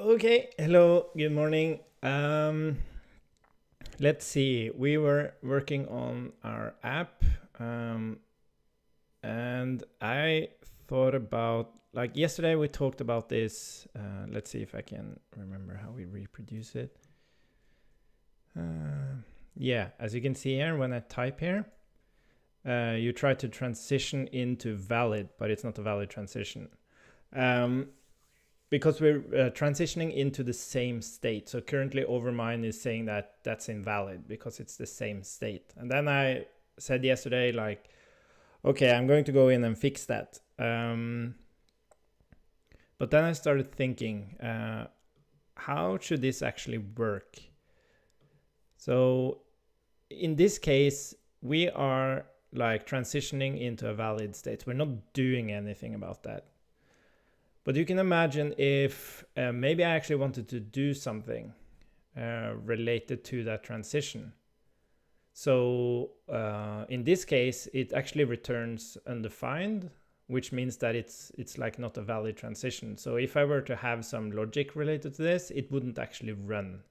Okay, hello, good morning. Let's see, we were working on our app, and I thought about, like yesterday we talked about this. Let's see if I can remember how we reproduce it. Yeah, as you can see here, when I type here, you try to transition into valid, but it's not a valid transition. Because we're transitioning into the same state. So currently Overmind is saying that that's invalid because it's the same state. And then I said yesterday, like, okay, I'm going to go in and fix that. But then I started thinking, how should this actually work? So in this case, we are like transitioning into a valid state. We're not doing anything about that. But you can imagine if maybe I actually wanted to do something related to that transition. So in this case, it actually returns undefined, which means that it's like not a valid transition. So if I were to have some logic related to this, it wouldn't actually run.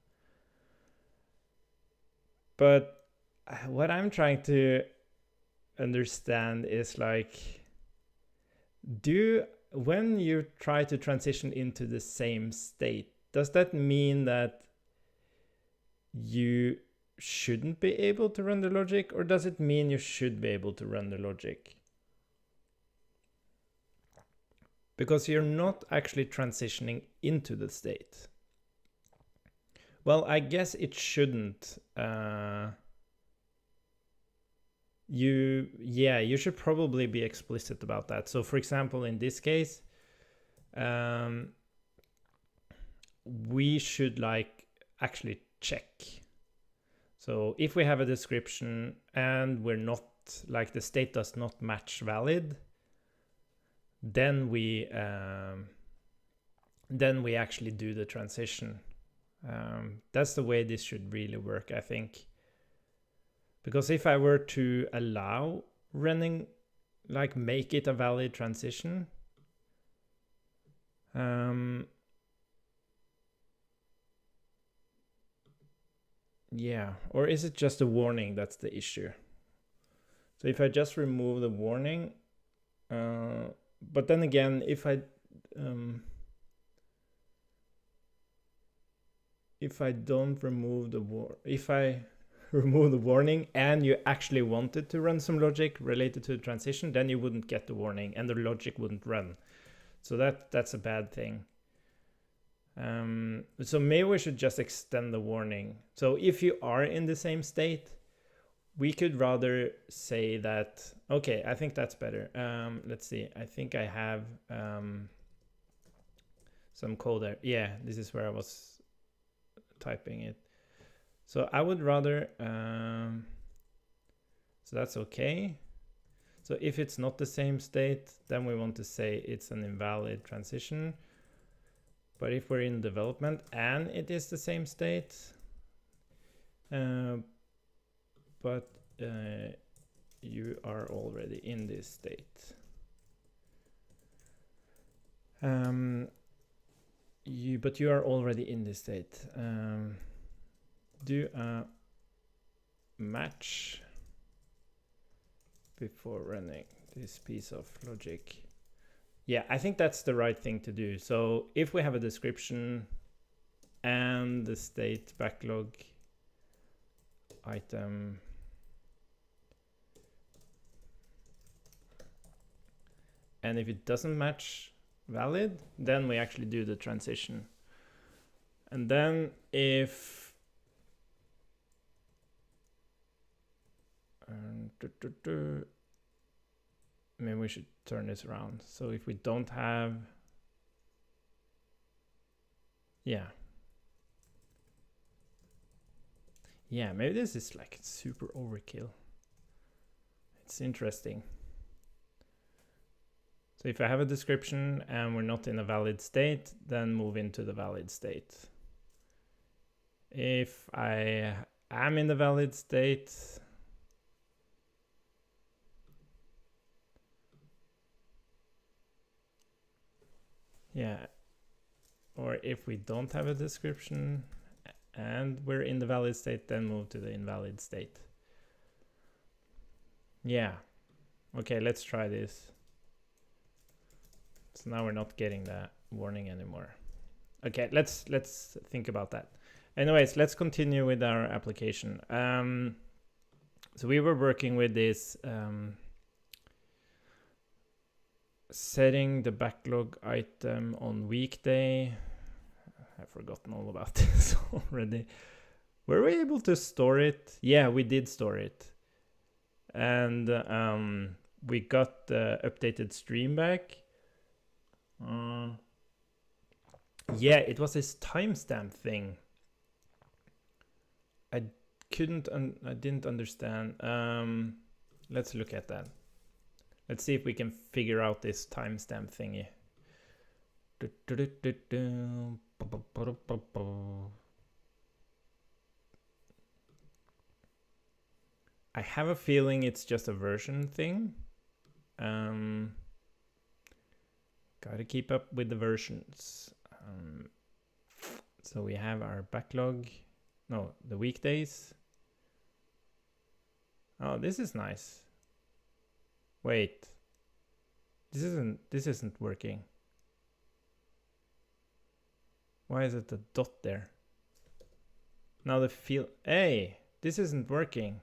But what I'm trying to understand is like, when you try to transition into the same state, does that mean that you shouldn't be able to run the logic, or does it mean you should be able to run the logic? Because you're not actually transitioning into the state. Well, I guess it shouldn't. You should probably be explicit about that. So for example, in this case, we should like actually check. So if we have a description and we're not, like the state does not match valid, then we actually do the transition. That's the way this should really work, I think. Because if I were to allow running, like make it a valid transition, yeah, or is it just a warning that's the issue? So if I just remove the warning, but then again, if I don't remove if I remove the warning and you actually wanted to run some logic related to the transition, then you wouldn't get the warning and the logic wouldn't run. So that's a bad thing. So maybe we should just extend the warning. So if you are in the same state, we could rather say that, okay, I think that's better. Let's see, I think I have some code there. Yeah, this is where I was typing it. So I would rather, so that's okay. So if it's not the same state, then we want to say it's an invalid transition. But if we're in development and it is the same state, but you are already in this state. But you are already in this state. Do a match before running this piece of logic. Yeah, I think that's the right thing to do. So if we have a description and the state backlog item, and if it doesn't match valid, then we actually do the transition. And then if maybe we should turn this around. So if we don't have, yeah, maybe this is like super overkill. It's interesting. So if I have a description and we're not in a valid state, then move into the valid state. If I am in the valid state, yeah, or if we don't have a description and we're in the valid state, then move to the invalid state. Yeah. Okay, let's try this. So now we're not getting that warning anymore. Okay, let's think about that. Anyways, let's continue with our application. So we were working with this setting the backlog item on weekday. I've forgotten all about this already. Were we able to store it? Yeah, we did store it. And we got the updated stream back. Yeah, it was this timestamp thing. I didn't understand. Let's look at that. Let's see if we can figure out this timestamp thingy. I have a feeling it's just a version thing. Gotta keep up with the versions. So we have our backlog. No, the weekdays. Oh, this is nice. Wait. This isn't working. Why is it a dot there? Now the field. Hey, this isn't working.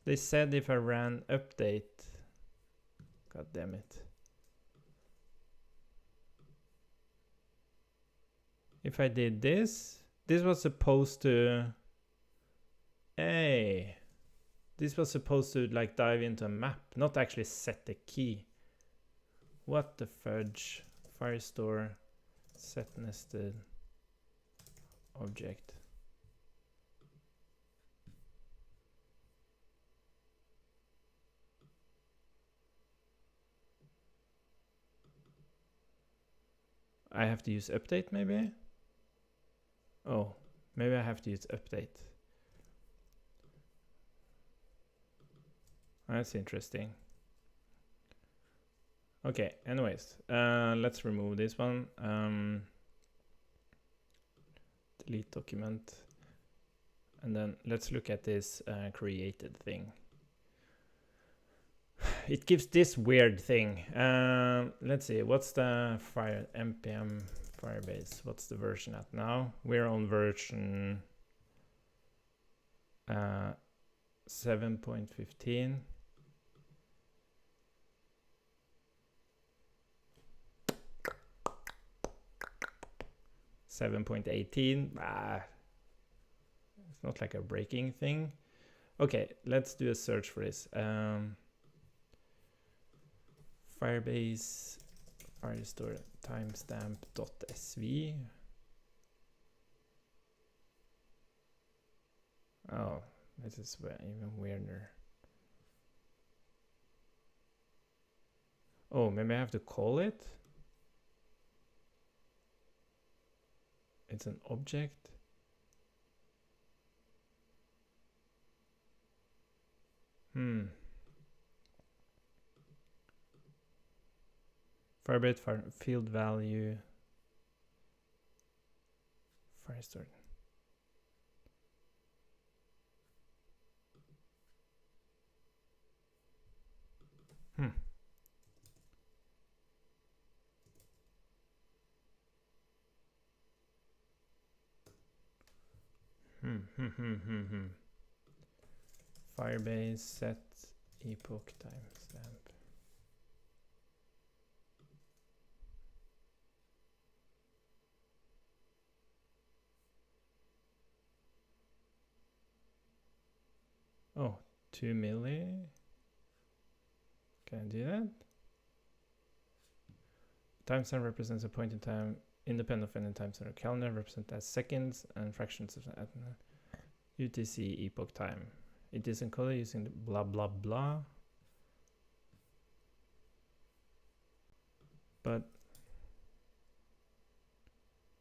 They said if I ran update. God damn it. If I did this, this was supposed to. Hey. This was supposed to like dive into a map, not actually set the key. What the fudge? Firestore set nested object. I have to use update maybe? Oh, maybe I have to use update. That's interesting. Okay, anyways, let's remove this one. Delete document. And then let's look at this created thing. It gives this weird thing. Let's see, what's the npm Firebase? What's the version at now? We're on version 7.15. .18. It's not like a breaking thing. Okay, let's do a search for this. Firebase Firestore timestamp.sv. Oh, this is even weirder. Oh, maybe I have to call it. It's an object. Firebase field value. Firestore. Firebase set epoch timestamp. Oh, 2 milli. Can I do that? Timestamp represents a point in time independent of any timestamp or calendar, represented as seconds and fractions of UTC epoch time. It is encoded using the blah blah blah. But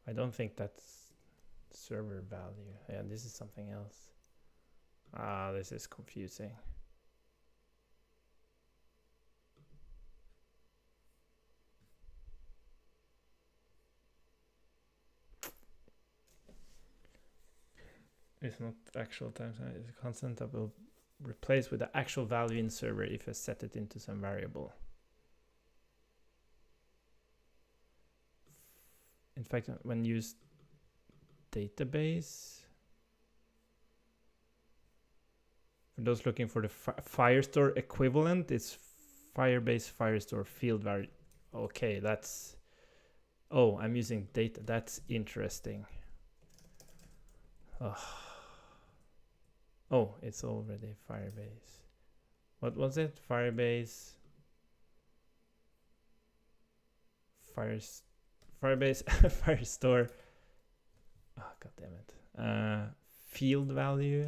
I don't think that's server value. Yeah, this is something else. This is confusing. is not actual time. It's a constant that will replace with the actual value in server if I set it into some variable. In fact, when used database, for those looking for the Firestore equivalent, it's Firebase Firestore field value. Okay, that's, oh, I'm using data. That's interesting. Oh, it's already Firebase. What was it? Firebase. Firebase Firestore. Oh, god damn it. Field value.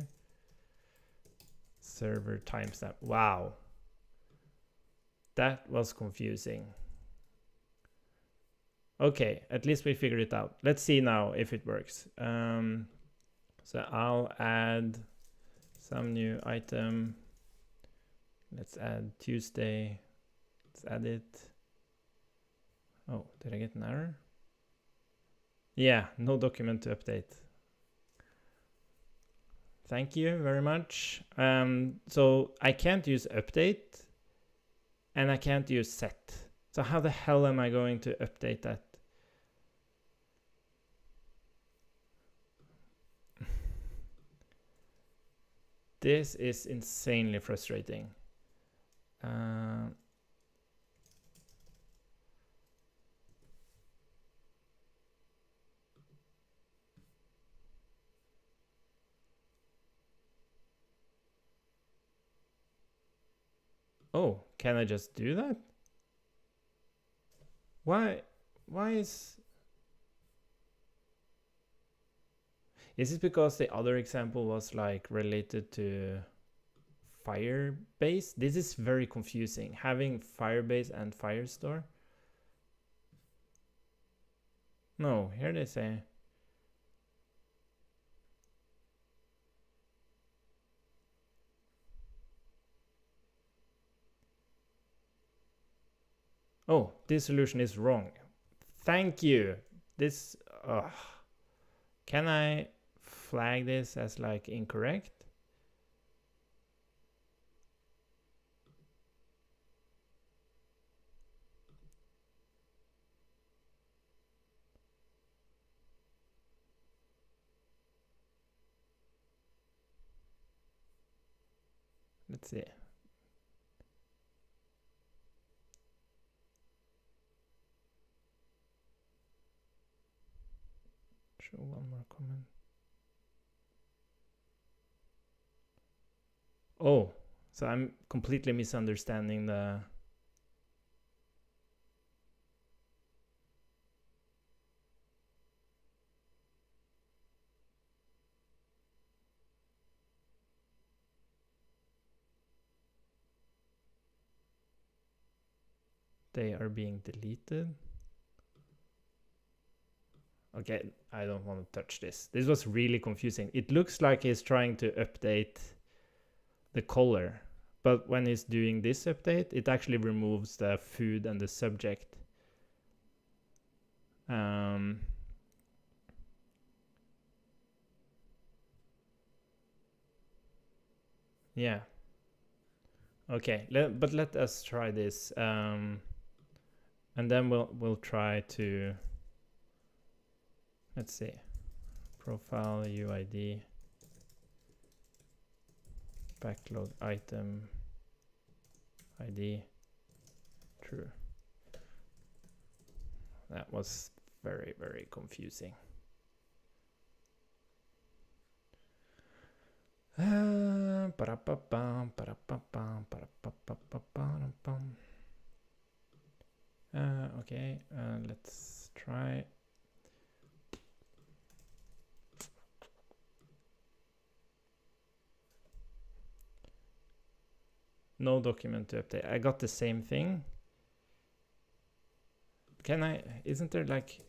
Server timestamp. Wow. That was confusing. Okay, at least we figured it out. Let's see now if it works. So I'll add some new item. Let's add Tuesday. Let's add it. Oh, did I get an error? Yeah, no document to update. Thank you very much. So I can't use update and I can't use set. So how the hell am I going to update that? This is insanely frustrating. Oh, can I just do that? Why is it because the other example was like related to Firebase? This is very confusing, having Firebase and Firestore. No, here they say oh, this solution is wrong. Thank you. This can I flag this as like incorrect? Let's see. Show one more comment. Oh, so I'm completely misunderstanding the... They are being deleted. Okay, I don't want to touch this. This was really confusing. It looks like he's trying to update the color, but when he's doing this update, it actually removes the food and the subject. Yeah. Okay, but let us try this, and then we'll try to, let's see, profile UID, backlog item ID, true. That was very, very confusing. Okay, let's try. No document to update. I got the same thing. Can I, isn't there like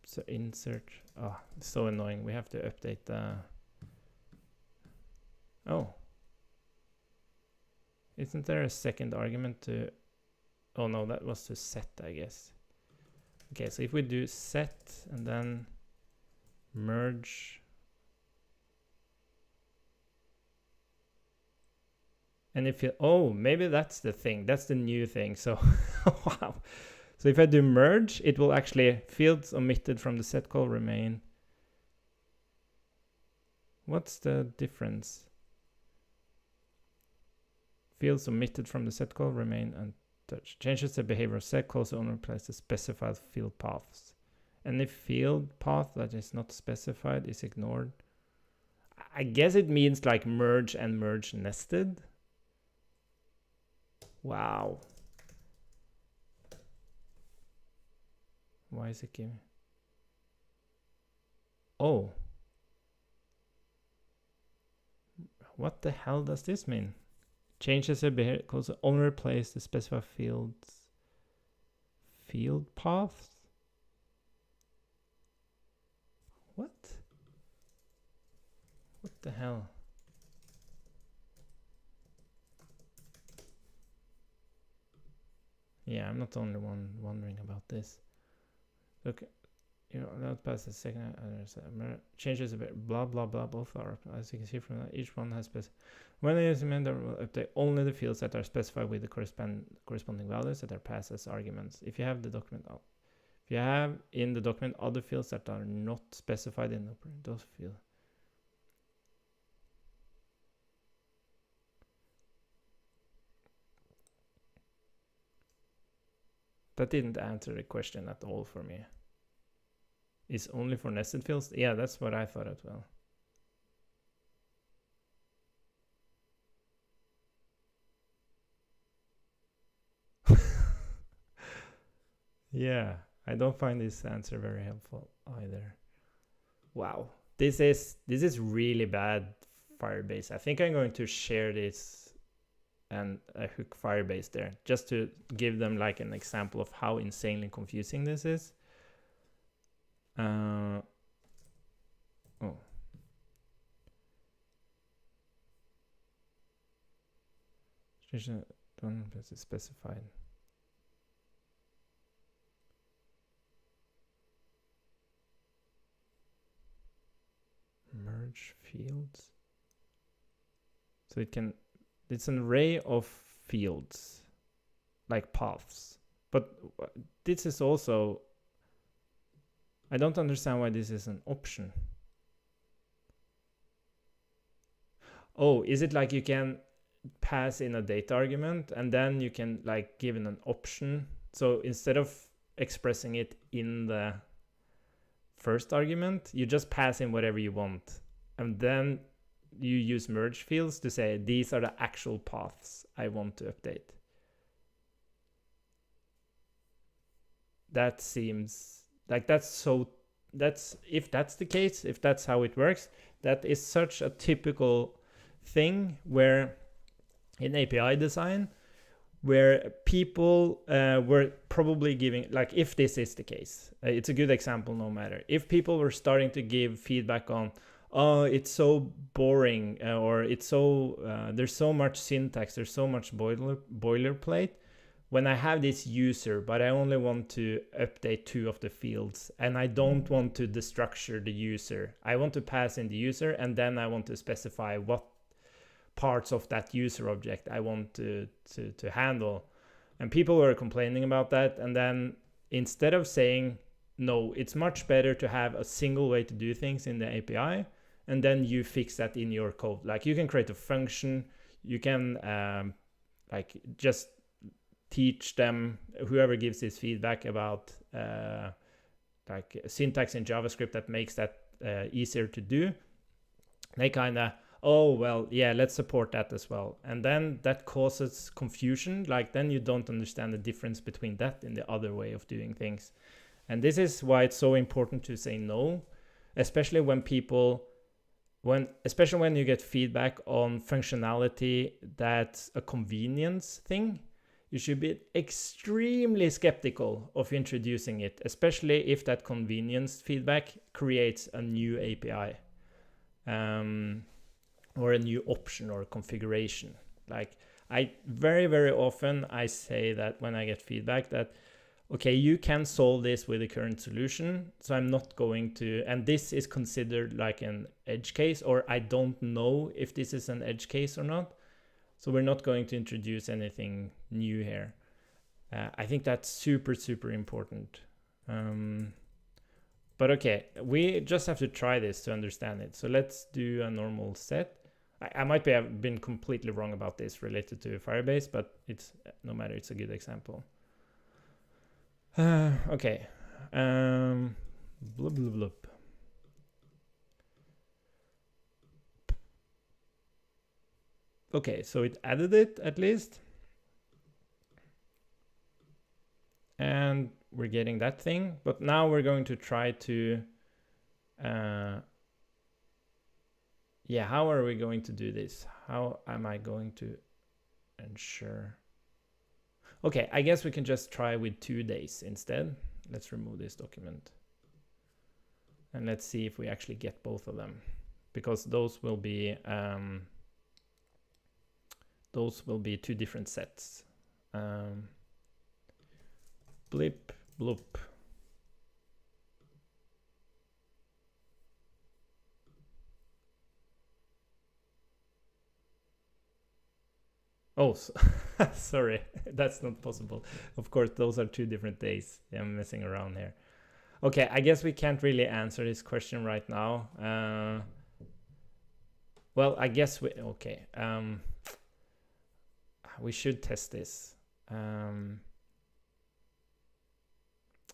so insert? Oh, it's so annoying. We have to update the... Oh. Isn't there a second argument to... Oh no, that was to set, I guess. Okay, so if we do set and then merge. And if you, oh, maybe that's the thing. That's the new thing. So, wow. So if I do merge, it will actually, fields omitted from the set call remain. What's the difference? Fields omitted from the set call remain untouched. Changes the behavior of set calls only replace the specified field paths. Any field path that is not specified is ignored. I guess it means like merge and merge nested. Wow. Why is it giving? Oh. What the hell does this mean? Changes the behavior calls only replace the specified fields. Field paths? What? What the hell? Yeah, I'm not the only one wondering about this. Look, you know, that passes the second changes a bit, blah blah blah. Both are, as you can see from that, each one has when they use amender will update only the fields that are specified with the corresponding values that are passed as arguments. If you have the document out, if you have in the document other fields that are not specified in those fields. That didn't answer the question at all for me. Is only for nested fields? Yeah, that's what I thought as well. Yeah, I don't find this answer very helpful either. Wow, this is really bad Firebase. I think I'm going to share this and hook Firebase there just to give them like an example of how insanely confusing this is. Oh. Don't specified. Merge fields. So it's an array of fields, like paths. But this is also, I don't understand why this is an option. Oh, is it like you can pass in a data argument and then you can like give it an option? So instead of expressing it in the first argument, you just pass in whatever you want. And then you use merge fields to say, these are the actual paths I want to update. That seems like if that's the case, if that's how it works, that is such a typical thing where in API design, where people were probably giving, like if this is the case, it's a good example no matter. If people were starting to give feedback on, oh, it's so boring, or it's so, there's so much syntax, there's so much boilerplate. When I have this user, but I only want to update 2 of the fields, and I don't want to destructure the user. I want to pass in the user, and then I want to specify what parts of that user object I want to handle. And people were complaining about that. And then instead of saying, no, it's much better to have a single way to do things in the API, and then you fix that in your code. Like you can create a function, you can like just teach them, whoever gives this feedback, about like syntax in JavaScript that makes that easier to do. They kind of, oh, well, yeah, let's support that as well. And then that causes confusion. Like then you don't understand the difference between that and the other way of doing things. And this is why it's so important to say no, especially when especially when you get feedback on functionality that's a convenience thing. You should be extremely skeptical of introducing it, especially if that convenience feedback creates a new API or a new option or configuration. Like very, very often I say that when I get feedback that, okay, you can solve this with the current solution, so I'm not going to, and this is considered like an edge case, or I don't know if this is an edge case or not. So we're not going to introduce anything new here. I think that's super, super important. But okay, we just have to try this to understand it. So let's do a normal set. I might have been completely wrong about this related to Firebase, but it's no matter, it's a good example. Okay. Blub, blub, blub. Okay, so it added it at least. And we're getting that thing, but now we're going to try to, yeah, how are we going to do this? How am I going to ensure? Okay, I guess we can just try with 2 days instead. Let's remove this document. And let's see if we actually get both of them, because those will be 2 different sets. Blip, bloop. Oh, sorry, that's not possible. Of course, those are 2 different days. Yeah, I'm messing around here. Okay, I guess we can't really answer this question right now. Well, I guess okay. We should test this.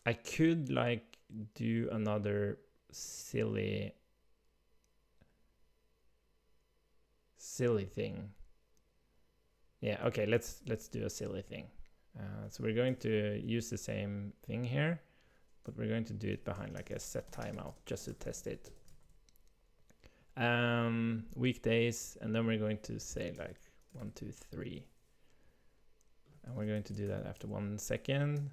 I could like do another silly thing. Yeah, okay, let's do a silly thing. So we're going to use the same thing here, but we're going to do it behind like a set timeout just to test it. Weekdays, and then we're going to say like 1, 2, 3. And we're going to do that after 1 second.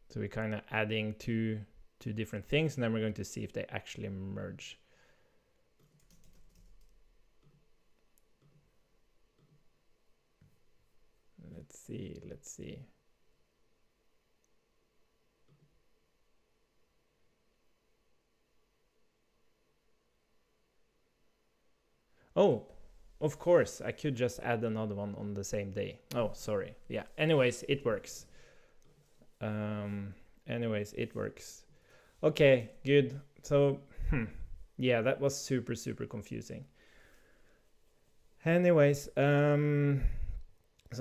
So we're kind of adding two different things, and then we're going to see if they actually merge. Let's see. Oh, of course, I could just add another one on the same day. Oh, sorry. Yeah, anyways, it works. Anyways, it works. Okay, good. So, yeah, that was super, super confusing. Anyways, so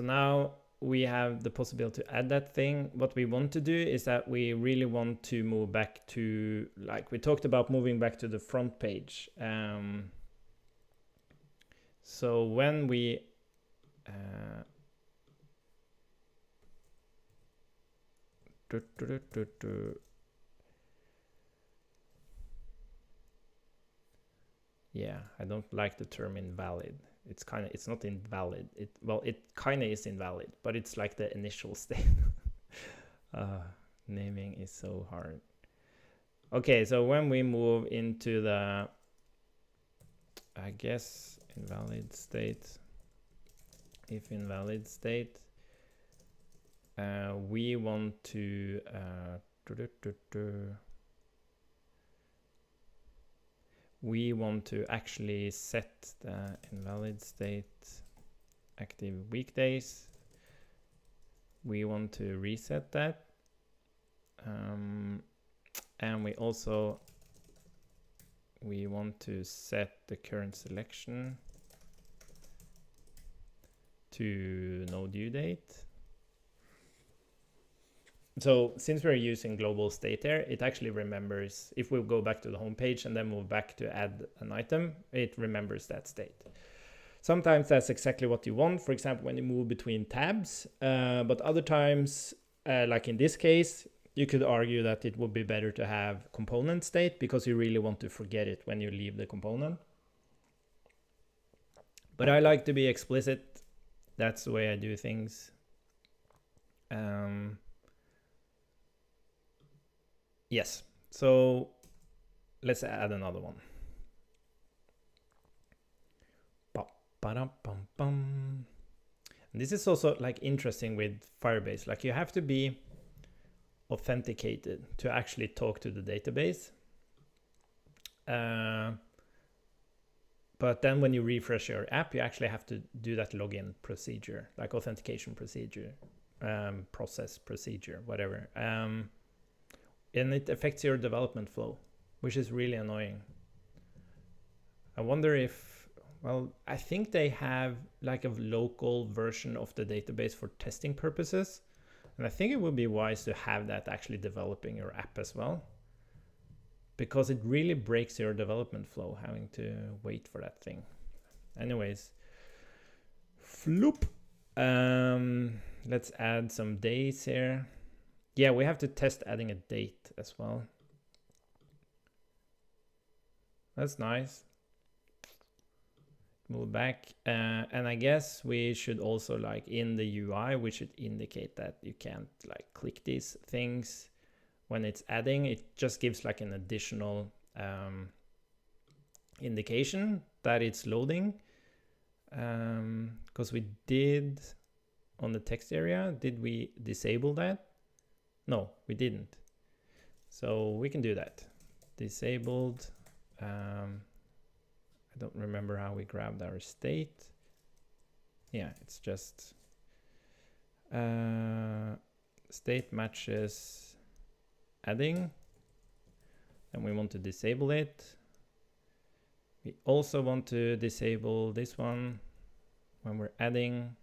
now we have the possibility to add that thing. What we want to do is that we really want to move back to, like we talked about, moving back to the front page. So when we yeah, I don't like the term invalid. It's not invalid. It kind of is invalid, but it's like the initial state. Naming is so hard. Okay, so when we move into the, I guess, invalid state, if invalid state, we want to we want to actually set the invalid state active weekdays. We want to reset that. And we want to set the current selection to no due date. So since we're using global state there, it actually remembers, if we go back to the home page and then move back to add an item, it remembers that state. Sometimes that's exactly what you want, for example, when you move between tabs, but other times, like in this case, you could argue that it would be better to have component state because you really want to forget it when you leave the component. But I like to be explicit. That's the way I do things. Yes, so let's add another one. And this is also like interesting with Firebase. Like you have to be authenticated to actually talk to the database. But then when you refresh your app, you actually have to do that login procedure, like authentication procedure, process procedure, whatever. And it affects your development flow, which is really annoying. I wonder if, well, I think they have like a local version of the database for testing purposes. And I think it would be wise to have that actually developing your app as well, because it really breaks your development flow having to wait for that thing. Anyways, floop. Let's add some days here. Yeah, we have to test adding a date as well. That's nice. Move back. And I guess we should also, like in the UI, we should indicate that you can't like click these things when it's adding. It just gives like an additional indication that it's loading. Because we did on the text area, did we disable that? No, we didn't. So we can do that. Disabled. I don't remember how we grabbed our state. Yeah, it's just state matches adding, and we want to disable it. We also want to disable this one when we're adding,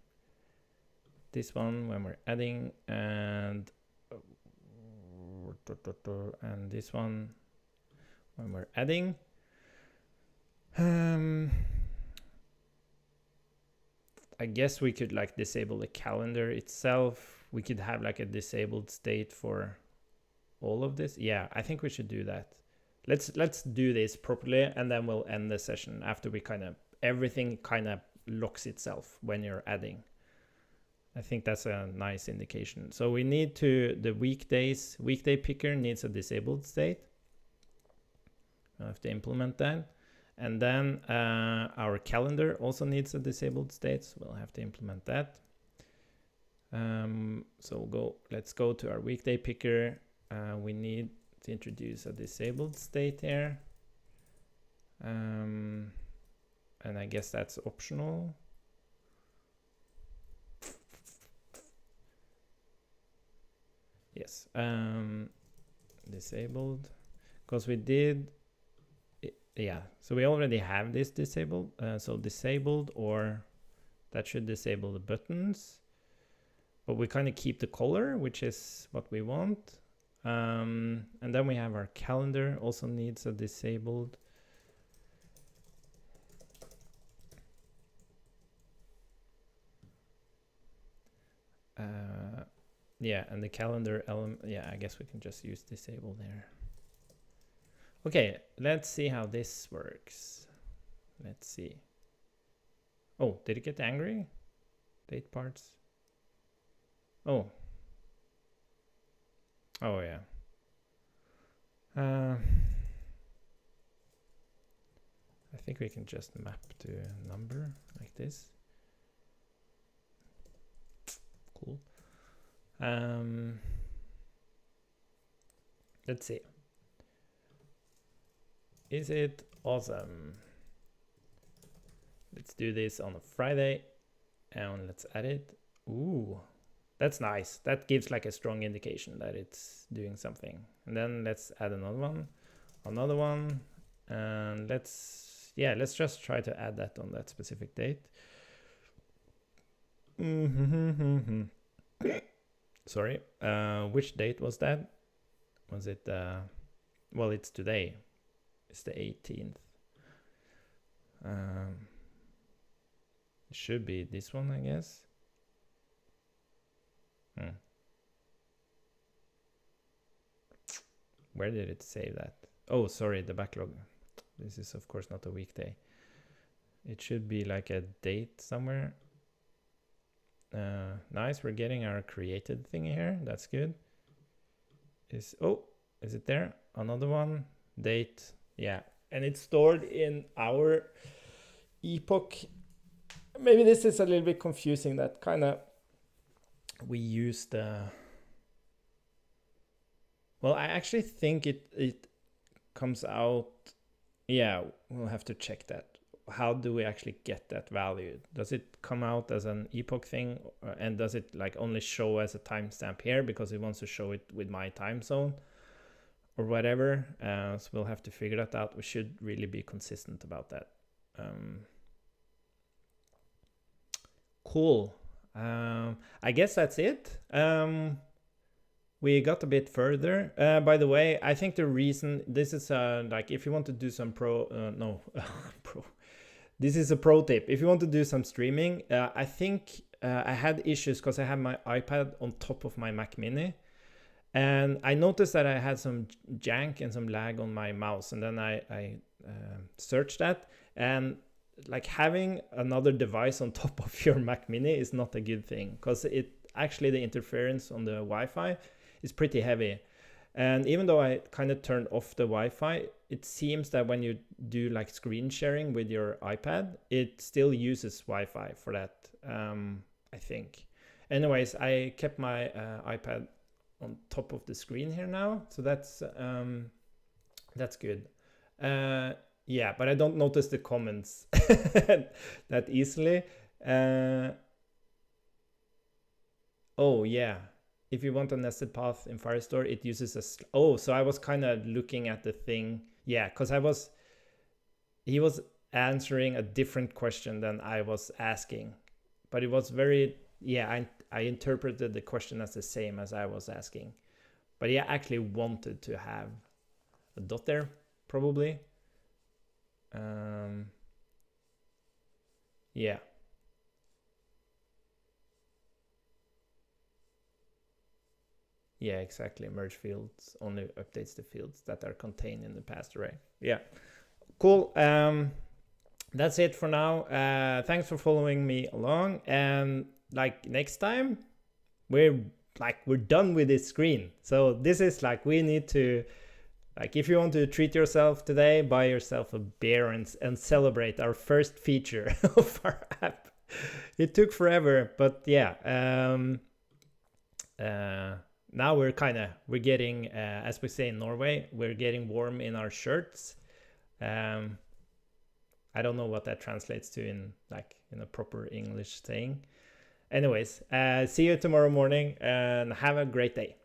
this one when we're adding, and this one when we're adding. I guess we could like disable the calendar itself. We could have like a disabled state for all of this. Yeah, I think we should do that. Let's do this properly, and then we'll end the session after we everything kind of locks itself when you're adding. I think that's a nice indication. So we need the weekday picker needs a disabled state. I have to implement that. And then our calendar also needs a disabled state, so we'll have to implement that. So let's go to our weekday picker. We need to introduce a disabled state here. And I guess that's optional. Yes, disabled, because we did. Yeah, so we already have this disabled. So disabled, or that should disable the buttons. But we kind of keep the color, which is what we want. And then we have our calendar, also needs a disabled. Yeah, and the calendar element, yeah, I guess we can just use disable there. Okay, let's see how this works. Let's see. Oh, did it get angry? Date parts. Oh. Oh, yeah. I think we can just map to a number like this. Cool. Let's see. Is it awesome? Let's do this on a Friday, and let's add it. Ooh, that's nice. That gives like a strong indication that it's doing something. And then let's add another one, and let's just try to add that on that specific date. Sorry, which date was that? Was it well, it's today. It's the 18th. It should be this one, I guess. Where did it save that? Oh, sorry, the backlog. This is of course not a weekday. It should be like a date somewhere. Nice, we're getting our created thing here. That's good. Is it there? Another one. Date. Yeah, and it's stored in our epoch maybe this is a little bit confusing, that kind of we use the, well, I actually think it comes out, yeah, we'll have to check that. How do we actually get that value? Does it come out as an epoch thing, and does it like only show as a timestamp here because it wants to show it with my time zone or whatever? So we'll have to figure that out. We should really be consistent about that. Cool. I guess that's it. We got a bit further. By the way, I think the reason this is like, if you want to do some pro, this is a pro tip. If you want to do some streaming, I think I had issues because I had my iPad on top of my Mac Mini, and I noticed that I had some jank and some lag on my mouse, and then I searched that, and like having another device on top of your Mac Mini is not a good thing, because it actually, the interference on the Wi-Fi is pretty heavy. And even though I kind of turned off the Wi-Fi, it seems that when you do like screen sharing with your iPad, it still uses Wi-Fi for that, I think. Anyways, I kept my iPad on top of the screen here now, so that's good. Yeah, but I don't notice the comments that easily. Oh yeah, if you want a nested path in Firestore, it uses a so I was kind of looking at the thing, yeah, because he was answering a different question than I was asking, but it was very, yeah, I interpreted the question as the same as I was asking, but he actually wanted to have a dot there, probably. Yeah. Yeah, exactly. Merge fields only updates the fields that are contained in the past array. Yeah, cool. That's it for now. Thanks for following me along. And like next time, we're done with this screen. So this is like, we need to, like, if you want to treat yourself today, buy yourself a beer and celebrate our first feature of our app. It took forever, but yeah. Now we're getting, as we say in Norway, we're getting warm in our shirts. I don't know what that translates to in a proper English saying. Anyways, see you tomorrow morning and have a great day.